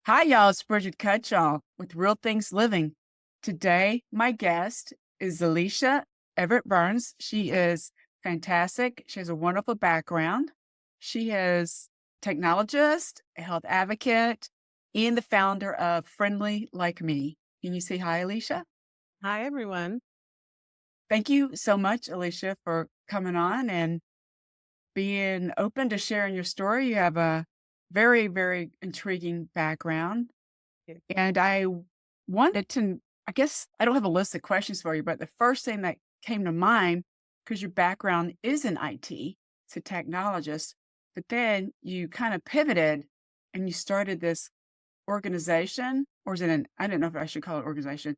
Hi, y'all. It's Bridget Cutshall with Real Things Living. Today, my guest is Elysia Everett Burns. She is fantastic. She has a wonderful background. She is technologist, a health advocate, and the founder of Friendly Like Me. Can you say hi, Elysia? Hi, everyone. Thank you so much, Elysia, for coming on and being open to sharing your story. You have a very, very intriguing background. Yeah. And I wanted to, I guess I don't have a list of questions for you, but the first thing that came to mind, because your background is in IT, it's a technologist, but then you kind of pivoted and you started this organization, or is it I don't know if I should call it organization,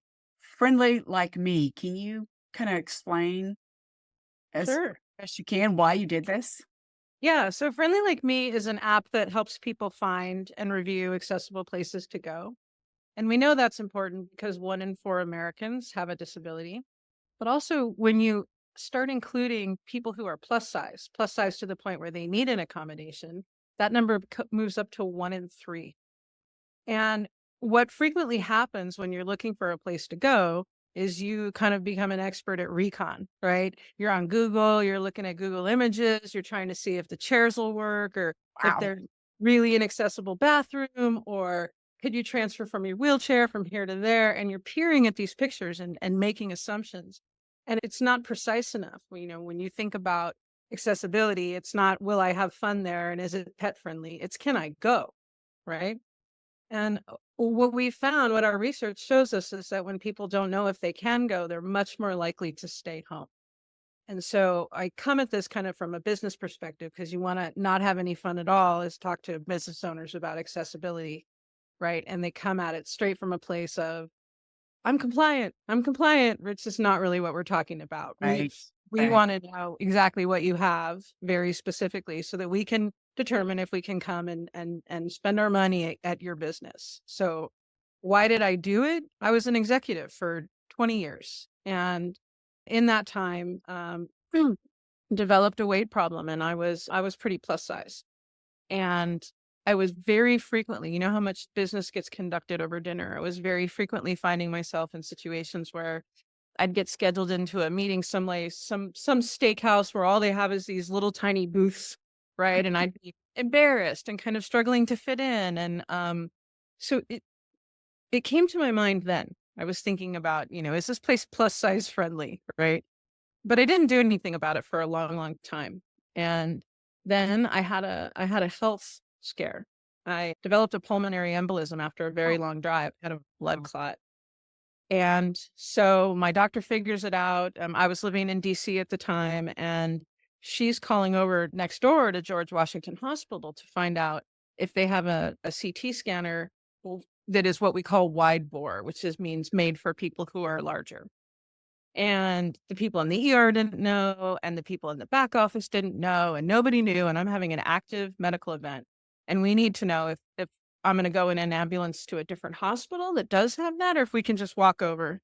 Friendly Like Me. Can you kind of explain as Sure. best you can why you did this? Yeah. So Friendly Like Me is an app that helps people find and review accessible places to go. And we know that's important because 1 in 4 Americans have a disability. But also, when you start including people who are plus size to the point where they need an accommodation, that number moves up to 1 in 3. And what frequently happens when you're looking for a place to go is you kind of become an expert at recon, right? You're on Google, you're looking at Google Images, you're trying to see if the chairs will work or if Wow. there's really an accessible bathroom or could you transfer from your wheelchair from here to there? And you're peering at these pictures and making assumptions. And it's not precise enough. When you think about accessibility, it's not, will I have fun there? And is it pet friendly? It's, can I go? Right. And what we found, what our research shows us is that when people don't know if they can go, they're much more likely to stay home. And so I come at this kind of from a business perspective because you want to not have any fun at all is talk to business owners about accessibility, right? And they come at it straight from a place of I'm compliant, which is not really what we're talking about. We Right. we Right. want to know exactly what you have very specifically so that we can determine if we can come and spend our money at your business. So why did I do it? I was an executive for 20 years. And in that time, developed a weight problem and I was pretty plus size. And I was very frequently, how much business gets conducted over dinner? I was very frequently finding myself in situations where I'd get scheduled into a meeting someplace, some steakhouse where all they have is these little tiny booths, right? And I'd be embarrassed and kind of struggling to fit in. And so it came to my mind then. I was thinking about, is this place plus size friendly, right? But I didn't do anything about it for a long, long time. And then I had a health scare. I developed a pulmonary embolism after a very Oh, long drive, had a blood wow. clot. And so my doctor figures it out. I was living in DC at the time, and she's calling over next door to George Washington Hospital to find out if they have a CT scanner that is what we call wide bore, which means made for people who are larger. And the people in the ER didn't know, and the people in the back office didn't know, and nobody knew. And I'm having an active medical event. And we need to know if I'm going to go in an ambulance to a different hospital that does have that, or if we can just walk over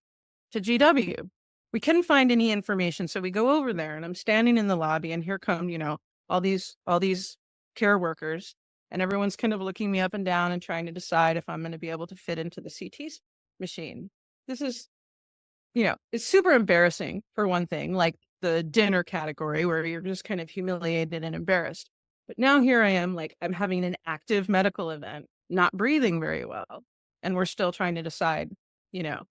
to GW. We couldn't find any information. So we go over there and I'm standing in the lobby and here come, all these care workers and everyone's kind of looking me up and down and trying to decide if I'm going to be able to fit into the CT machine. This is it's super embarrassing for one thing, like the dinner category where you're just kind of humiliated and embarrassed. But now here I am, like I'm having an active medical event, not breathing very well. And we're still trying to decide, you know,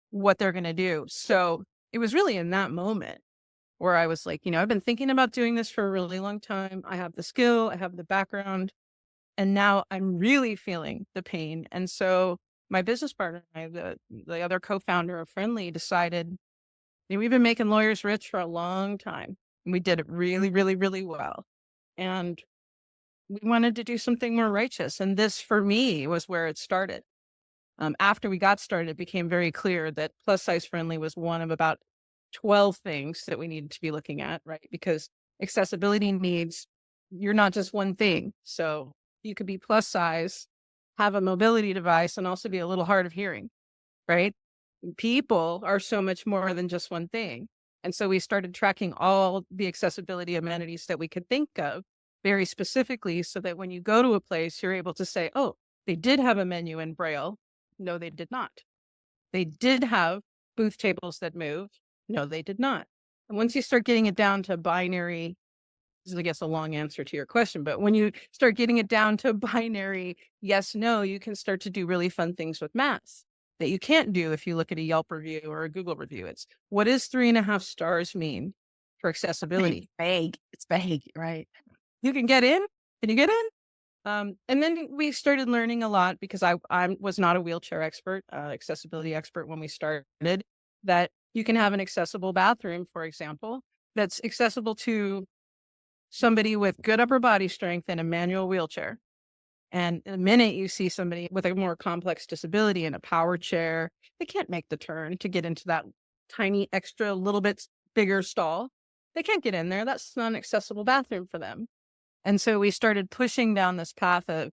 what they're going to do. So it was really in that moment where I was like, I've been thinking about doing this for a really long time. I have the skill, I have the background, and now I'm really feeling the pain. And so my business partner and I, the other co-founder of Friendly, decided we've been making lawyers rich for a long time. And we did it really, really, really well. And we wanted to do something more righteous. And this, for me, was where it started. After we got started, it became very clear that plus size friendly was one of about 12 things that we needed to be looking at, right? Because accessibility needs, you're not just one thing. So you could be plus size, have a mobility device, and also be a little hard of hearing, right? People are so much more than just one thing. And so we started tracking all the accessibility amenities that we could think of very specifically so that when you go to a place, you're able to say, oh, They did have a menu in Braille. No, they did not. They did have booth tables that moved. No, they did not. And once you start getting it down to binary, this is, I guess, a long answer to your question, but when you start getting it down to binary yes, no, you can start to do really fun things with math that you can't do if you look at a Yelp review or a Google review. It's what does 3.5 stars mean for Vague, accessibility? vague. It's vague, right? You can get in. Can you get in? And then we started learning a lot because I was not a wheelchair expert, accessibility expert when we started. That you can have an accessible bathroom, for example, that's accessible to somebody with good upper body strength and a manual wheelchair. And the minute you see somebody with a more complex disability in a power chair, they can't make the turn to get into that tiny extra little bit bigger stall. They can't get in there. That's not an accessible bathroom for them. And so we started pushing down this path of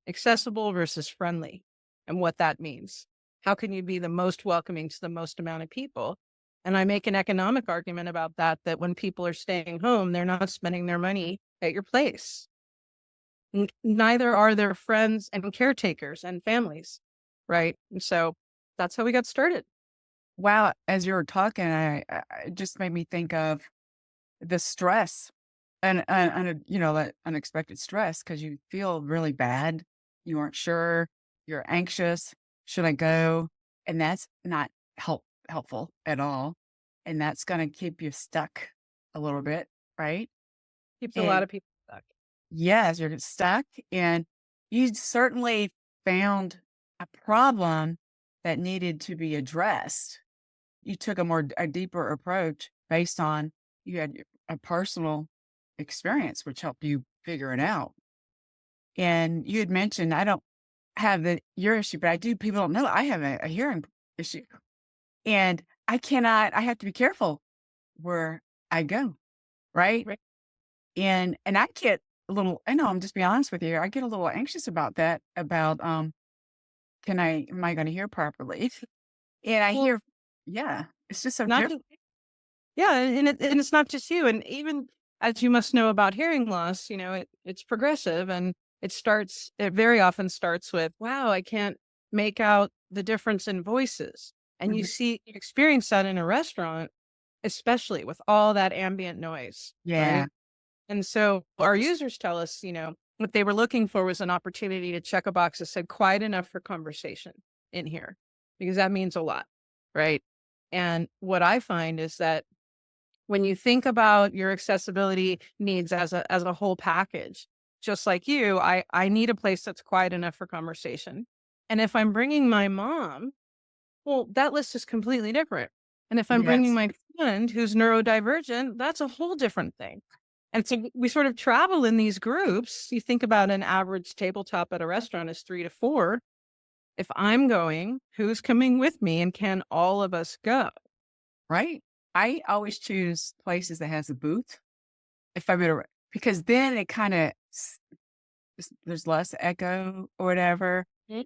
accessible versus friendly and what that means. How can you be the most welcoming to the most amount of people? And I make an economic argument about that, that when people are staying home, they're not spending their money at your place. Neither are their friends and caretakers and families. Right. And so that's how we got started. Wow, as you were talking, it just made me think of the stress and that unexpected stress because you feel really bad. You aren't sure. You're anxious. Should I go? And that's not helpful at all. And that's going to keep you stuck a little bit, right? Keeps a lot And of people stuck. yes, you're stuck, and you certainly found a problem that needed to be addressed. You took a deeper approach based on you had a personal experience, which helped you figure it out. And you had mentioned, I don't have your issue, but I do. People don't know I have a hearing issue, and I have to be careful where I go, right? Right. And I get a little. I know. I'm just being honest with you. I get a little anxious about that. About am I going to hear properly? And I Well, hear, yeah, it's just so not different. just yeah, and it's not just you, and even as you must know about hearing loss, it's progressive and it very often starts with, "Wow, I can't make out the difference in voices." And you experience that in a restaurant, especially with all that ambient noise, Yeah, right? And so our users tell us, what they were looking for was an opportunity to check a box that said quiet enough for conversation in here, because that means a lot, right? And what I find is that when you think about your accessibility needs as a whole package, just like you, I need a place that's quiet enough for conversation. And if I'm bringing my mom, well, that list is completely different. And if I'm bringing yes, my friend who's neurodivergent, that's a whole different thing. And so we sort of travel in these groups. You think about an average tabletop at a restaurant is 3 to 4. If I'm going, who's coming with me, and can all of us go? right. I always choose places that has a booth if I'm in a because then it kind of there's less echo or whatever, Mm.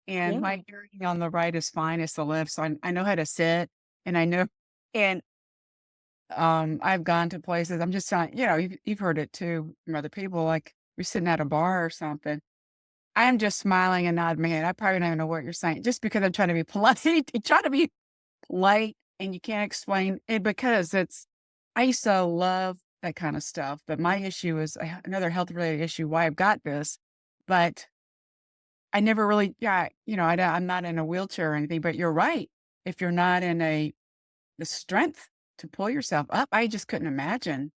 and Yeah. my hearing on the right is fine as the left, so I know how to sit, and I know, and I've gone to places. I'm just saying, you've heard it too from other people. Like we're sitting at a bar or something. I am just smiling and nodding my head. I probably don't even know what you're saying, just because I'm trying to be polite. You try to be polite, and you can't explain it because it's. I used to love that kind of stuff, but my issue is another health related issue. Why I've got this, but I never really. Yeah, I'm not in a wheelchair or anything. But you're right. If you're not in the strength to pull yourself up, I just couldn't imagine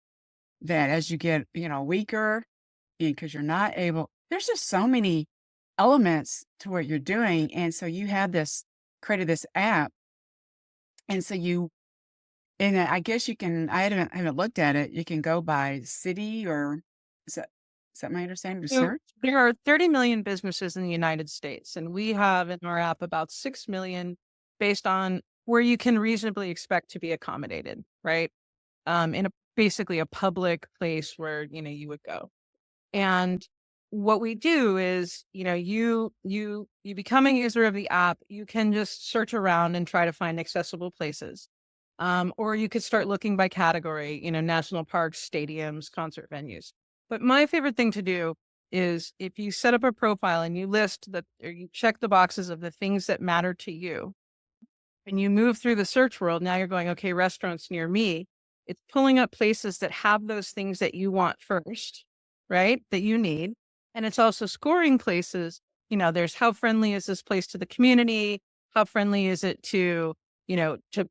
that as you get weaker because you're not able. There's just so many elements to what you're doing, and so you have this created this app, and so I guess you can. I haven't looked at it. You can go by city, or is that is that my understanding to So search? there are 30 million businesses in the United States, and we have in our app about 6 million based on where you can reasonably expect to be accommodated, right? In basically a public place where, you would go. And what we do is, you become a user of the app, you can just search around and try to find accessible places. Or you could start looking by category, national parks, stadiums, concert venues. But my favorite thing to do is if you set up a profile and you list that or you check the boxes of the things that matter to you and you move through the search world, now you're going, okay, restaurants near me. It's pulling up places that have those things that you want first, right? That you need. And it's also scoring places. There's how friendly is this place to the community? How friendly is it to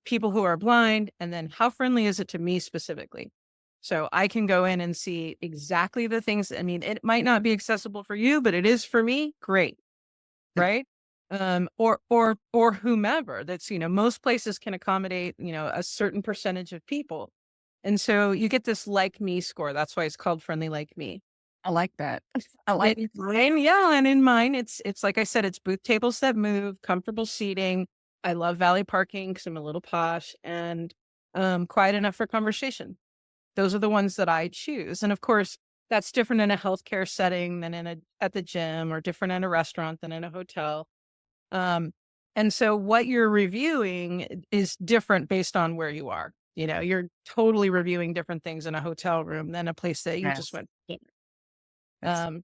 people who are blind? And then how friendly is it to me specifically? So I can go in and see exactly the things. I mean, it might not be accessible for you, but it is for me. Great. Right? Or whomever most places can accommodate, a certain percentage of people. And so you get this like me score. That's why it's called friendly like me. I like that. I like In mine, yeah, and in mine, it's like I said, it's booth tables that move, comfortable seating. I love valet parking because I'm a little posh and quiet enough for conversation. Those are the ones that I choose. And of course, that's different in a healthcare setting than at the gym or different in a restaurant than in a hotel. Um, and so what you're reviewing is different based on where you are. You're totally reviewing different things in a hotel room than a place that you just yes. went. That's Um,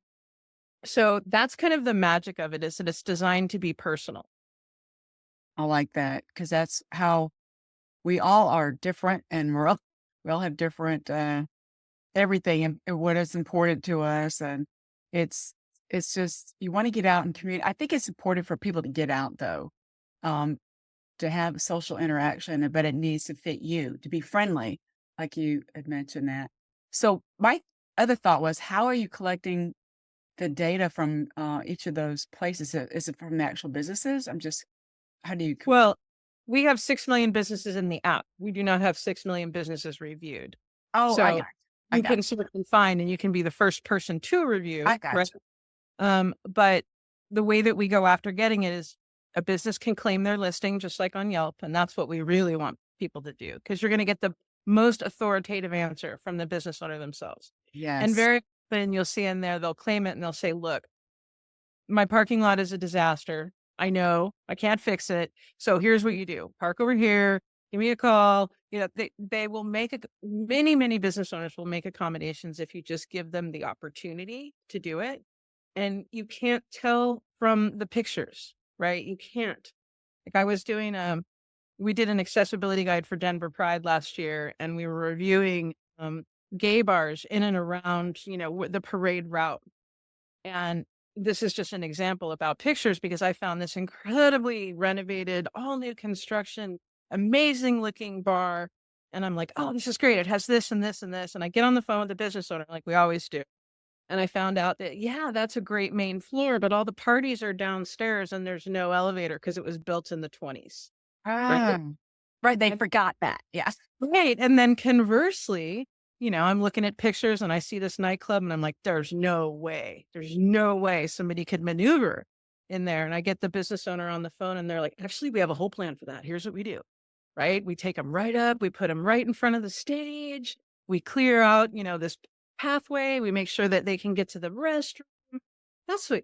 so that's kind of the magic of it is that it's designed to be personal. I like that because that's how we all are different and we all have different, everything and what is important to us, and it's it's just you wanna get out and communicate. I think it's important for people to get out though, um, to have social interaction, but it needs to fit you, to be friendly, like you had mentioned that. So my other thought was, how are you collecting the data from, each of those places? Is it from the actual businesses? How do you c Well, we have 6 million businesses in the app. We do not have 6 million businesses reviewed. Oh, I So got I you got can sort and find and you can be the first person to I review, right? gotcha. But the way that we go after getting it is a business can claim their listing just like on Yelp, and that's what we really want people to do because you're going to get the most authoritative answer from the business owner themselves. And Yes. very often you'll see in there they'll claim it and they'll say, "Look, my parking lot is a disaster. I know I can't fix it. So here's what you do: park over here. Give me a call." They will make many business owners will make accommodations if you just give them the opportunity to do it and you can't tell from the pictures, right? You can't. Like I was doing, we did an accessibility guide for Denver Pride last year, and we were reviewing gay bars in and around, the parade route. And this is just an example about pictures because I found this incredibly renovated, all new construction, amazing looking bar. And I'm like, oh, this is great. It has this and this and this. And I get on the phone with the business owner, like we always do. And I found out that, yeah, that's a great main floor, but all the parties are downstairs and there's no elevator because it was built in the 20s. Right. Ah, right, they And, forgot that. Yes. right. And then conversely, I'm looking at pictures and I see this nightclub and I'm like, there's no way somebody could maneuver in there. And I get the business owner on the phone and they're like, actually, we have a whole plan for that. Here's what we do. Right. We take them right up, we put them right in front of the stage. We clear out, this pathway. We make sure that they can get to the restroom. That's what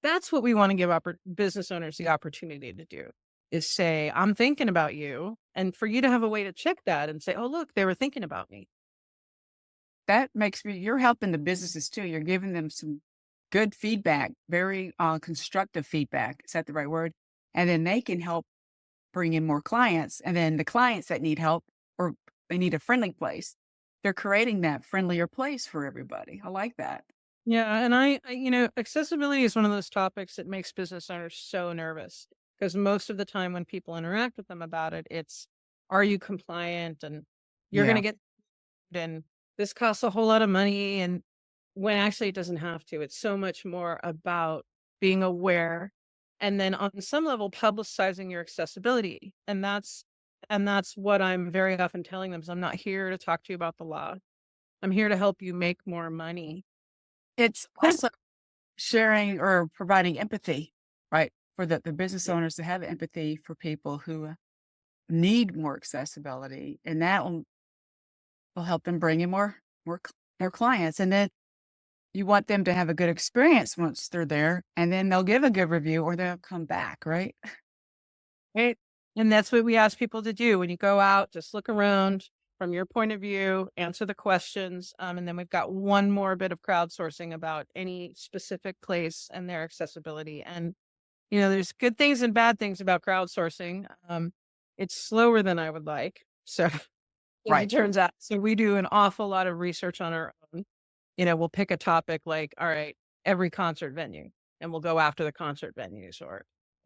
that's what we want to give business owners the opportunity to do is say, I'm thinking about you. And for you to have a way to check that and say, oh, look, they were thinking about me. That makes me you're helping the businesses too. You're giving them some good feedback, very, constructive feedback. Is that the right word? And then they can help bring in more clients, and then the clients that need help or they need a friendly place, they're creating that friendlier place for everybody. I like that. Yeah. And accessibility is one of those topics that makes business owners so nervous because most of the time when people interact with them about it, it's, are you compliant? And you're going to Yeah. get, and this costs a whole lot of money. And when actually it doesn't have to, it's so much more about being aware and then on some level publicizing your accessibility. And that's what I'm very often telling them is I'm not here to talk to you about the law. I'm here to help you make more money. It's also sharing or providing empathy, right? For the business Yeah. owners to have empathy for people who need more accessibility, and that will help them bring in more clients. And then you want them to have a good experience once they're there, and then they'll give a good review or they'll come back, right? Right. And that's what we ask people to do. When you go out, just look around. from your point of view, answer the questions, and then we've got one more bit of crowdsourcing about any specific place and their accessibility. And there's good things and bad things about crowdsourcing. It's slower than I would like. So, as it Right. turns out, so we do an awful lot of research on our own. We'll pick a topic like, all right, every concert venue, and we'll go after the concert venues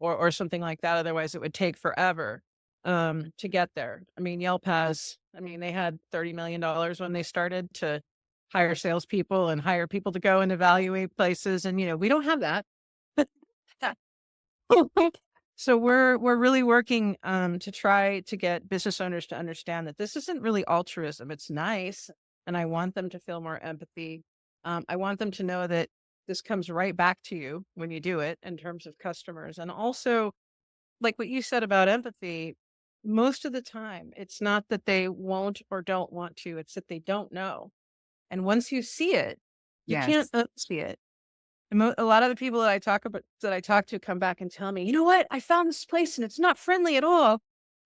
or something like that. Otherwise, it would take forever to get there. I mean, Yelp has, I mean, they had $30 million when they started to hire salespeople and hire people to go and evaluate places. And, we don't have that. So we're really working to try to get business owners to understand that this isn't really altruism. It's nice, and I want them to feel more empathy. I want them to know that this comes right back to you when you do it in terms of customers, and also like what you said about empathy. Most of the time, it's not that they won't or don't want to; it's that they don't know. And once you see it, you can't Yes. unsee it. A lot of the people that I talk to come back and tell me, "You know what? I found this place and it's not friendly at all."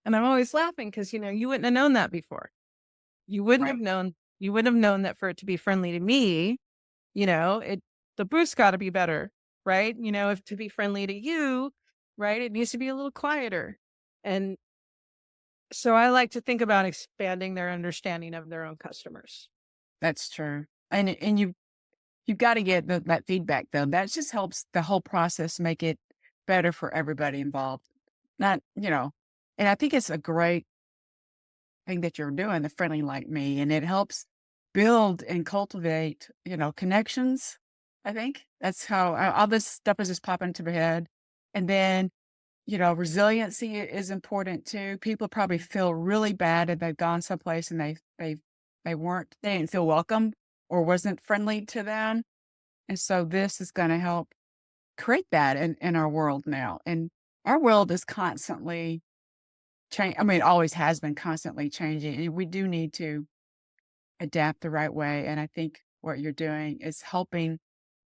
And I'm always laughing because, you wouldn't have known that before. Right. You wouldn't have known that for it to be friendly to me, the booth's gotta be better, right? If to be friendly to you, right, it needs to be a little quieter. And so I like to think about expanding their understanding of their own customers. That's true. And you've gotta get that feedback, though. That just helps the whole process make it better for everybody involved. Not and I think it's a great thing that you're doing, the Friendly Like Me, and it helps build and cultivate, connections, I think. That's how all this stuff is just popping into my head. And then, resiliency is important too. People probably feel really bad if they've gone someplace and they didn't feel welcome or wasn't friendly to them. And so this is gonna help create that in our world now. And our world is constantly change. I mean, it always has been constantly changing, and we do need to adapt the right way, and I think what you're doing is helping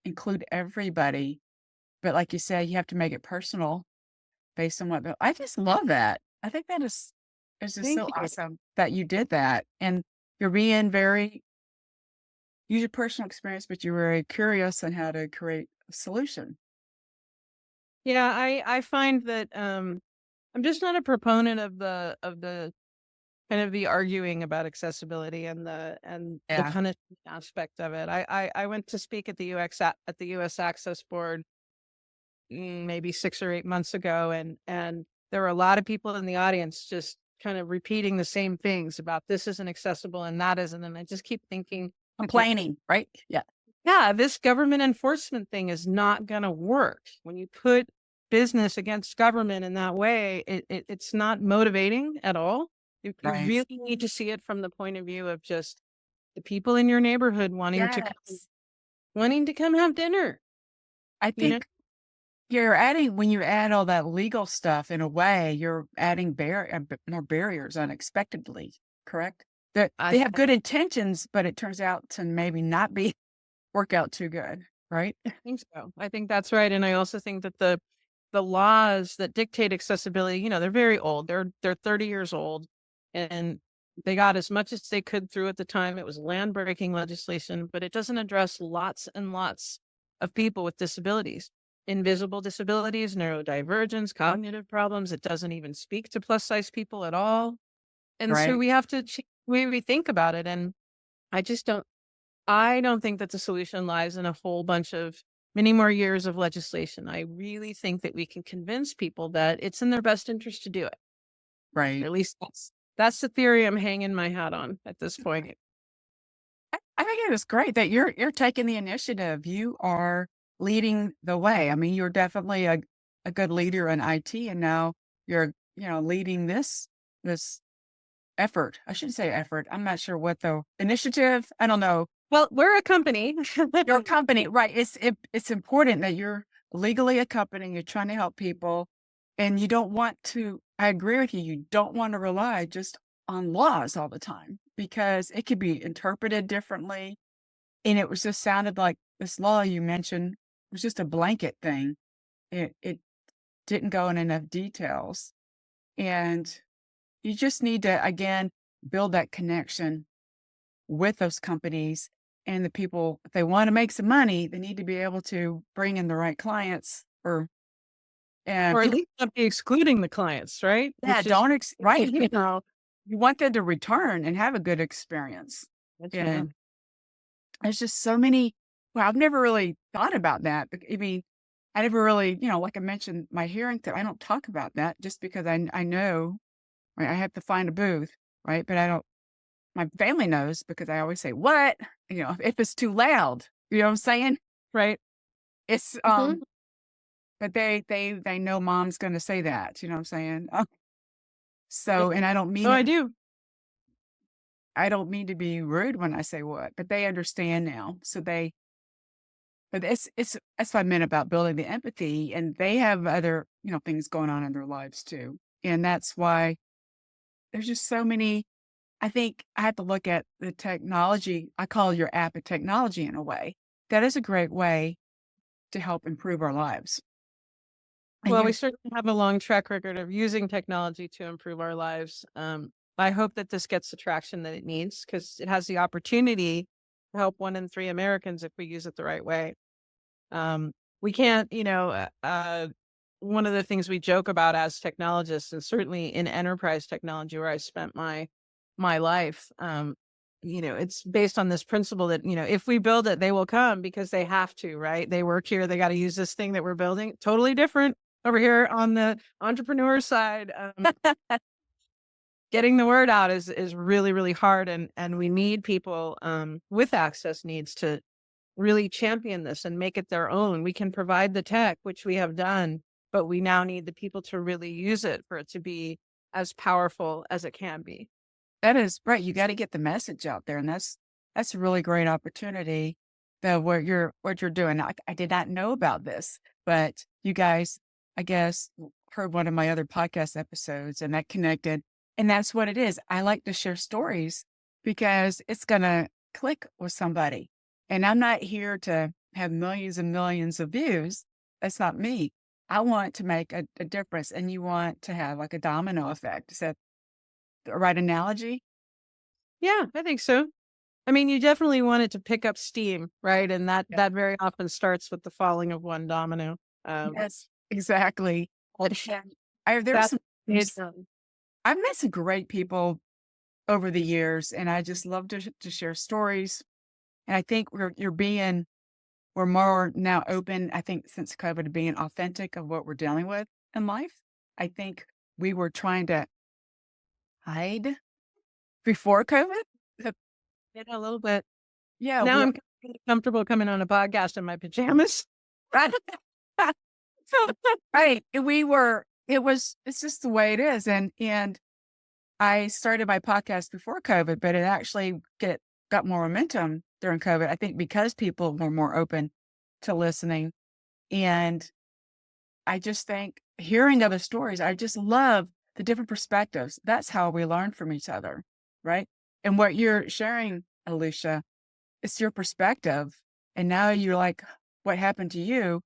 include everybody, but like you said, you have to make it personal based on what the I just love that. I think that is just Thank so you. awesome that you did that, and you're being very use your personal experience, but you're very curious on how to create a solution. Yeah, I find that, I'm just not a proponent of the kind of the arguing about accessibility and the Yeah, punishment aspect of it. I went to speak at the at the US Access Board, maybe 6 or 8 months ago, and there were a lot of people in the audience just kind of repeating the same things about this isn't accessible and that isn't, and I just keep thinking, well, complaining, right? Yeah, yeah, this government enforcement thing is not gonna work. When you put business against government in that way, it's not motivating at all. You right. really need to see it from the point of view of just the people in your neighborhood Yes. wanting to come have dinner, I you know? think when you add all that legal stuff in a way, you're adding more barriers unexpectedly, correct? That I they have good intentions, but it turns out to maybe not be work out too good, right? think so. I think that's right, and I also think that the laws that dictate accessibility, they're very old. They're 30 years old, and they got as much as they could through at the time. It was land breaking legislation, but it doesn't address lots and lots of people with disabilities, invisible disabilities, neurodivergence, cognitive problems. It doesn't even speak to plus size people at all. And so Right, we have to we think about it. And I just don't. I don't think that the solution lies in a whole bunch of many more years of legislation. I really think that we can convince people that it's in their best interest to do it. Or right. at least that's the theory I'm hanging my hat on at this point. I think it is great that you're taking the initiative. You are leading the way. I mean, you're definitely a good leader in IT, and now you're, leading this effort. I shouldn't say effort. I'm not sure what the initiative. I don't know. Well, we're a company. Your company, right? It's important that you're legally a company. You're trying to help people, and you don't want to. I agree with you. You don't want to rely just on laws all the time because it could be interpreted differently. And it was just sounded like this law you mentioned was just a blanket thing. It didn't go in enough details, and you just need to again build that connection with those companies and the people. If they want to make some money, they need to be able to bring in the right clients or Or at people. least not be excluding the clients, right? Yeah, Which is, right. you know, You want them to return and have a good experience. that's yeah. And there's just so many. Well, I've never really thought about that. I mean, I never really, like I mentioned, my hearing I don't talk about that just because I know, right, I have to find a booth, right? But I don't. My family knows because I always say, "What?" If it's too loud, you know what I'm saying? Right. It's Mhm. but they know mom's going to say that. You know what I'm saying? Yeah. So, and I don't Oh, mean I it. do. I don't mean to be rude when I say what, but they understand now. But it's that's what I meant about building the empathy, and they have other, things going on in their lives too. And that's why there's just so many. I think I have to look at the technology. I call your app a technology in a way. That is a great way to help improve our lives. And Well, we you certainly have a long track record of using technology to improve our lives. I hope that this gets the traction that it needs because it has the opportunity to help 1 in 3 Americans if we use it the right way. We can't, one of the things we joke about as technologists, and certainly in enterprise technology where I spent my life, it's based on this principle that if we build it, they will come because they have to, right? They work here, they got to use this thing that we're building. Totally different over here on the entrepreneur side. Getting the word out is really really hard, and we need people with access needs to really champion this and make it their own. We can provide the tech, which we have done, but we now need the people to really use it for it to be as powerful as it can be. That is right. You got to get the message out there, and that's a really great opportunity. That what you're doing. I did not know about this, but you guys, I guess, heard one of my other podcast episodes, and that connected. And that's what it is. I like to share stories because it's gonna click with somebody. And I'm not here to have millions and millions of views. That's not me. I want to make a difference, and you want to have like a domino effect. Is that the right analogy? Yeah, I think so. I mean, you definitely want it to pick up steam, right? And that very often starts with the falling of one domino. Um, Yes, exactly. but And there's that's some it's I've met some great people over the years, and I just love to share stories. And I think we're more now open, I think, since COVID, to being authentic of what we're dealing with in life. I think we were trying to hide before COVID. Uh, a little bit. Yeah, Now we I'm kinda comfortable coming on a podcast in my pajamas. right. Right. It's just the way it is. And I started my podcast before COVID, but it actually got more momentum during COVID. I think because people were more open to listening. And I just think hearing other stories, I just love the different perspectives. That's how we learn from each other, right? And what you're sharing, Alicia, it's your perspective. And now you're like, what happened to you?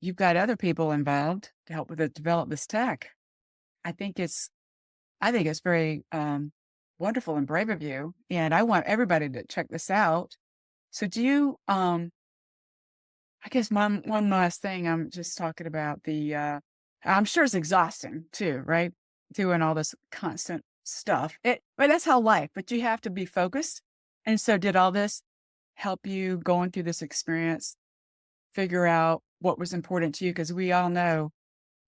You've got other people involved to help with it, develop this tech. I think it's I think it's very, wonderful and brave of you, and I want everybody to check this out. So do you, I guess one last thing, I'm just talking about I'm sure it's exhausting too, right? Doing all this constant stuff. But that's how life, but you have to be focused. And so did all this help you going through this experience, figure out what was important to you? Because we all know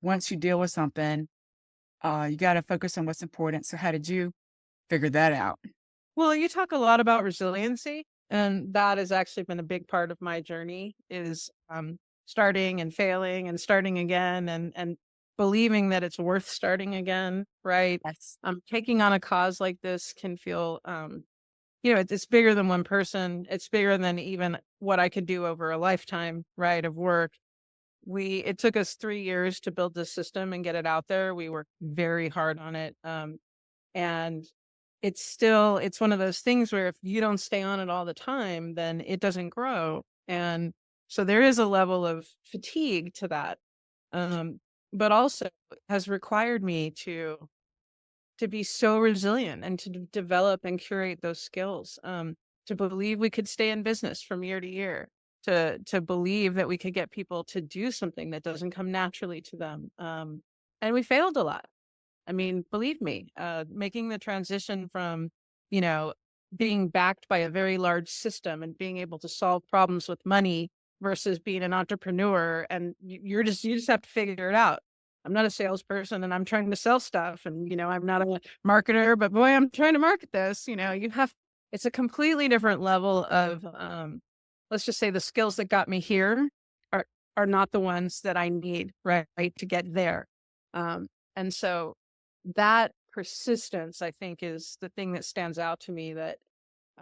once you deal with something, you gotta focus on what's important. So how did you figure that out? Well, you talk a lot about resiliency, and that has actually been a big part of my journey is starting and failing and starting again and believing that it's worth starting again, right? Yes. Taking on a cause like this can feel it's bigger than one person. It's bigger than even what I could do over a lifetime, right, of work. It took us 3 years to build this system and get it out there. We worked very hard on it. And it's one of those things where if you don't stay on it all the time, then it doesn't grow. And so there is a level of fatigue to that. Um, but also has required me to to be so resilient and to develop and curate those skills, to believe we could stay in business from year to year, to believe that we could get people to do something that doesn't come naturally to them. And we failed a lot. I mean, believe me, making the transition from, you know, being backed by a very large system and being able to solve problems with money versus being an entrepreneur, and you just have to figure it out. I'm not a salesperson and I'm trying to sell stuff, and I'm not a marketer, but boy, I'm trying to market this. You have It's a completely different level of, let's just say, the skills that got me here are are not the ones that I need, right, to get there. And so that persistence, I think, is the thing that stands out to me, that,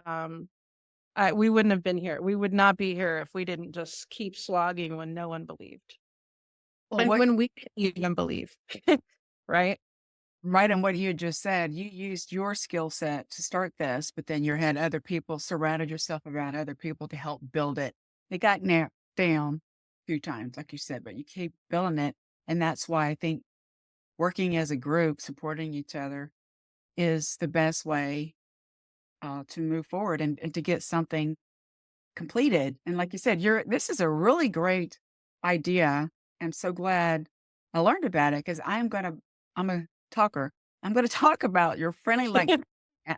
um, we wouldn't have been here. We would not be here if we didn't just keep slogging when no one believed. Well, And what when we didn't even believe, right? right on what you had just said, you used your skill set to start this, but then you had other people, surrounded yourself around other people to help build it. It got down a few times, like you said, but you keep building it. And that's why I think working as a group, supporting each other is the best way to move forward and to get something completed. And like you said, this is a really great idea. I'm so glad I learned about it because I'm a talker. I'm gonna talk about your friendly like and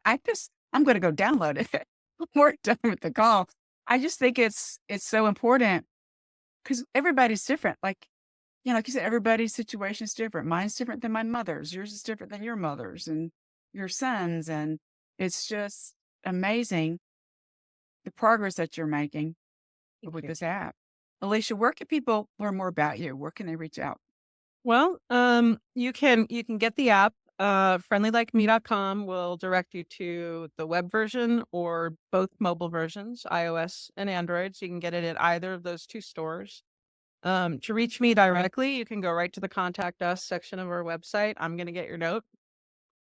I'm gonna go download it. We're done with the call. I just think it's so important because everybody's different. Like you said, everybody's situation is different. Mine's different than my mother's. Yours is different than your mother's and your son's. And it's just amazing the progress that you're making Thank with you. this app. Alicia, where can people learn more about you? Where can they reach out? Well, you can get the app. Friendlylikeme.com will direct you to the web version or both mobile versions, iOS and Android. So you can get it at either of those two stores. To reach me directly, you can go right to the contact us section of our website. I'm going to get your note.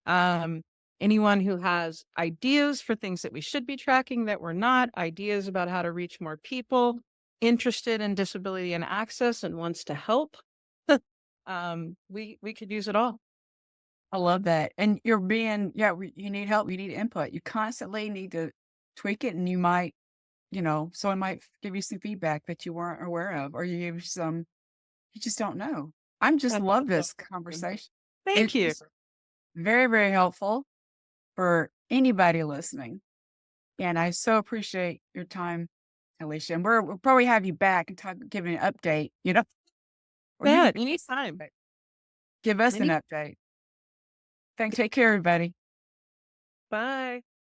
Um, Anyone who has ideas for things that we should be tracking that we're not, ideas about how to reach more people, interested in disability and access and wants to help, we could use it all. I love that. And yeah, you need help, you need input. You constantly need to tweak it and someone might give you some feedback that you weren't aware of, or you just don't know. I'm just That's love so this important. conversation. Thank It you. was very, very helpful for anybody listening. And I so appreciate your time, Alicia. And we'll probably have you back and give me an update, or you can Bet. Anytime. give us an Any update. Thanks. Take care, everybody. Bye.